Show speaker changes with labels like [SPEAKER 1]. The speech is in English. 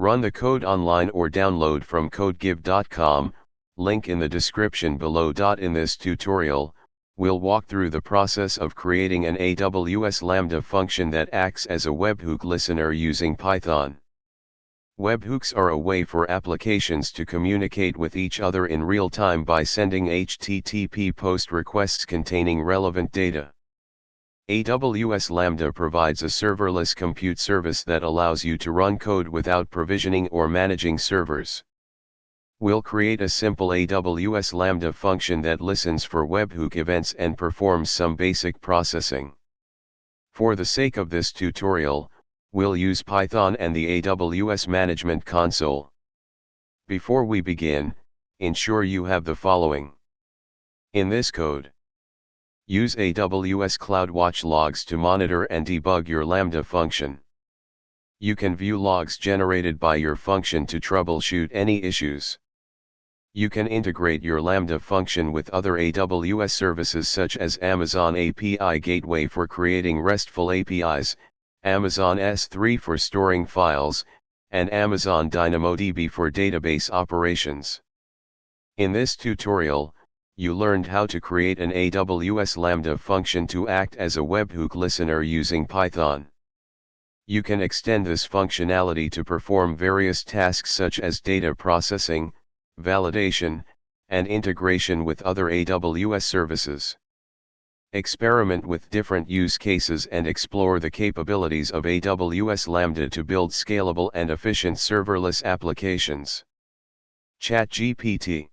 [SPEAKER 1] Run the code online or download from codegive.com, link in the description below. In this tutorial, we'll walk through the process of creating an AWS Lambda function that acts as a webhook listener using Python. Webhooks are a way for applications to communicate with each other in real time by sending HTTP POST requests containing relevant data. AWS Lambda provides a serverless compute service that allows you to run code without provisioning or managing servers. We'll create a simple AWS Lambda function that listens for webhook events and performs some basic processing. For the sake of this tutorial, we'll use Python and the AWS Management Console. Before we begin, ensure you have the following. In this code, use AWS CloudWatch logs to monitor and debug your Lambda function. You can view logs generated by your function to troubleshoot any issues. You can integrate your Lambda function with other AWS services such as Amazon API Gateway for creating RESTful APIs, Amazon S3 for storing files, and Amazon DynamoDB for database operations. In this tutorial, you learned how to create an AWS Lambda function to act as a webhook listener using Python. You can extend this functionality to perform various tasks such as data processing, validation, and integration with other AWS services. Experiment with different use cases and explore the capabilities of AWS Lambda to build scalable and efficient serverless applications. ChatGPT.